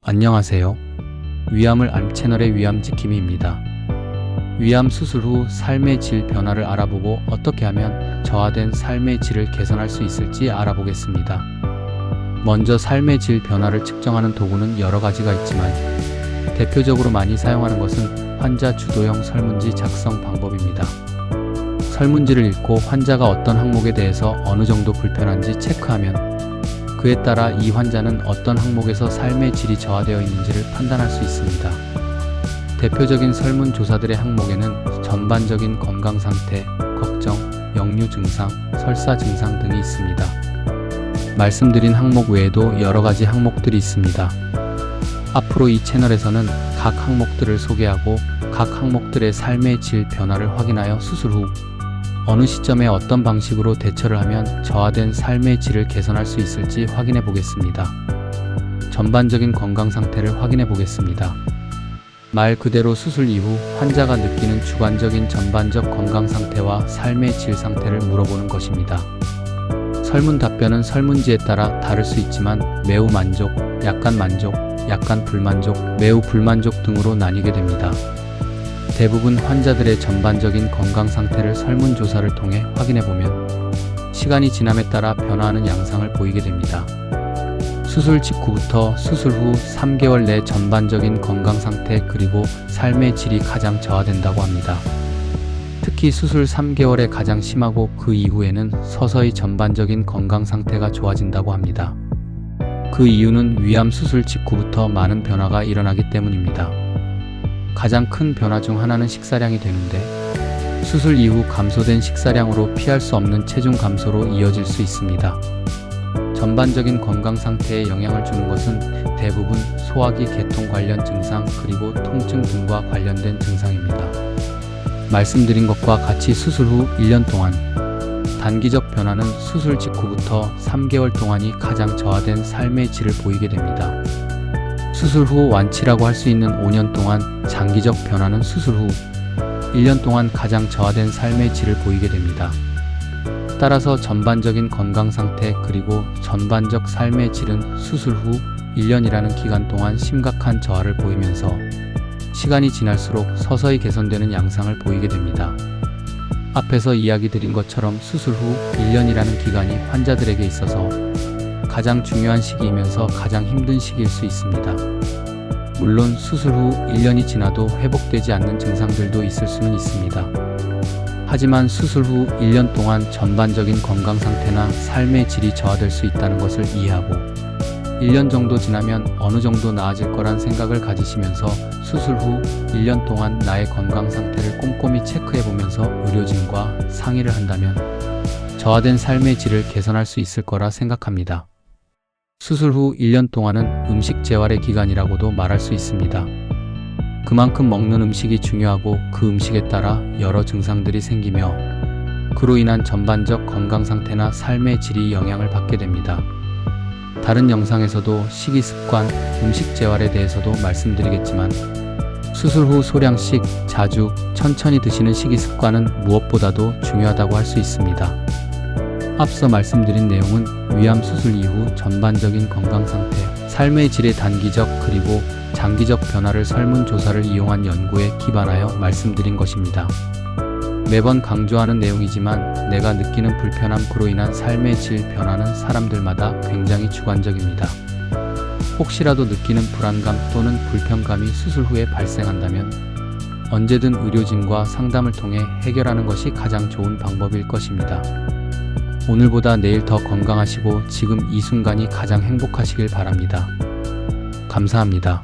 안녕하세요. 위암을 알 채널의 위암지킴이입니다. 위암 수술 후 삶의 질 변화를 알아보고 어떻게 하면 저하된 삶의 질을 개선할 수 있을지 알아보겠습니다. 먼저 삶의 질 변화를 측정하는 도구는 여러 가지가 있지만 대표적으로 많이 사용하는 것은 환자 주도형 설문지 작성 방법입니다. 설문지를 읽고 환자가 어떤 항목에 대해서 어느 정도 불편한지 체크하면 그에 따라 이 환자는 어떤 항목에서 삶의 질이 저하되어 있는지를 판단할 수 있습니다. 대표적인 설문조사들의 항목에는 전반적인 건강 상태, 걱정, 역류 증상, 설사 증상 등이 있습니다. 말씀드린 항목 외에도 여러 가지 항목들이 있습니다. 앞으로 이 채널에서는 각 항목들을 소개하고 각 항목들의 삶의 질 변화를 확인하여 수술 후 어느 시점에 어떤 방식으로 대처를 하면 저하된 삶의 질을 개선할 수 있을지 확인해 보겠습니다. 전반적인 건강 상태를 확인해 보겠습니다. 말 그대로 수술 이후 환자가 느끼는 주관적인 전반적 건강 상태와 삶의 질 상태를 물어보는 것입니다. 설문 답변은 설문지에 따라 다를 수 있지만 매우 만족, 약간 불만족, 매우 불만족 등으로 나뉘게 됩니다. 대부분 환자들의 전반적인 건강 상태를 설문조사를 통해 확인해보면 시간이 지남에 따라 변화하는 양상을 보이게 됩니다. 수술 직후부터 수술 후 3개월 내 전반적인 건강 상태 그리고 삶의 질이 가장 저하된다고 합니다. 특히 수술 3개월에 가장 심하고 그 이후에는 서서히 전반적인 건강 상태가 좋아진다고 합니다. 그 이유는 위암 수술 직후부터 많은 변화가 일어나기 때문입니다. 가장 큰 변화 중 하나는 식사량이 되는데 수술 이후 감소된 식사량으로 피할 수 없는 체중 감소로 이어질 수 있습니다. 전반적인 건강 상태에 영향을 주는 것은 대부분 소화기 계통 관련 증상 그리고 통증 등과 관련된 증상입니다. 말씀드린 것과 같이 수술 후 1년 동안 단기적 변화는 수술 직후부터 3개월 동안이 가장 저하된 삶의 질을 보이게 됩니다. 수술 후 완치라고 할 수 있는 5년 동안 장기적 변화는 수술 후 1년 동안 가장 저하된 삶의 질을 보이게 됩니다. 따라서 전반적인 건강 상태 그리고 전반적 삶의 질은 수술 후 1년이라는 기간 동안 심각한 저하를 보이면서 시간이 지날수록 서서히 개선되는 양상을 보이게 됩니다. 앞에서 이야기 드린 것처럼 수술 후 1년이라는 기간이 환자들에게 있어서 가장 중요한 시기이면서 가장 힘든 시기일 수 있습니다. 물론 수술 후 1년이 지나도 회복되지 않는 증상들도 있을 수는 있습니다. 하지만 수술 후 1년 동안 전반적인 건강 상태나 삶의 질이 저하될 수 있다는 것을 이해하고 1년 정도 지나면 어느 정도 나아질 거란 생각을 가지시면서 수술 후 1년 동안 나의 건강 상태를 꼼꼼히 체크해 보면서 의료진과 상의를 한다면 저하된 삶의 질을 개선할 수 있을 거라 생각합니다. 수술 후 1년 동안은 음식 재활의 기간이라고도 말할 수 있습니다. 그만큼 먹는 음식이 중요하고 그 음식에 따라 여러 증상들이 생기며 그로 인한 전반적 건강 상태나 삶의 질이 영향을 받게 됩니다. 다른 영상에서도 식이 습관, 음식 재활에 대해서도 말씀드리겠지만 수술 후 소량씩 자주 천천히 드시는 식이 습관은 무엇보다도 중요하다고 할 수 있습니다. 앞서 말씀드린 내용은 위암 수술 이후 전반적인 건강 상태, 삶의 질의 단기적 그리고 장기적 변화를 설문조사를 이용한 연구에 기반하여 말씀드린 것입니다. 매번 강조하는 내용이지만 내가 느끼는 불편함 그로 인한 삶의 질 변화는 사람들마다 굉장히 주관적입니다. 혹시라도 느끼는 불안감 또는 불편감이 수술 후에 발생한다면 언제든 의료진과 상담을 통해 해결하는 것이 가장 좋은 방법일 것입니다. 오늘보다 내일 더 건강하시고 지금 이 순간이 가장 행복하시길 바랍니다. 감사합니다.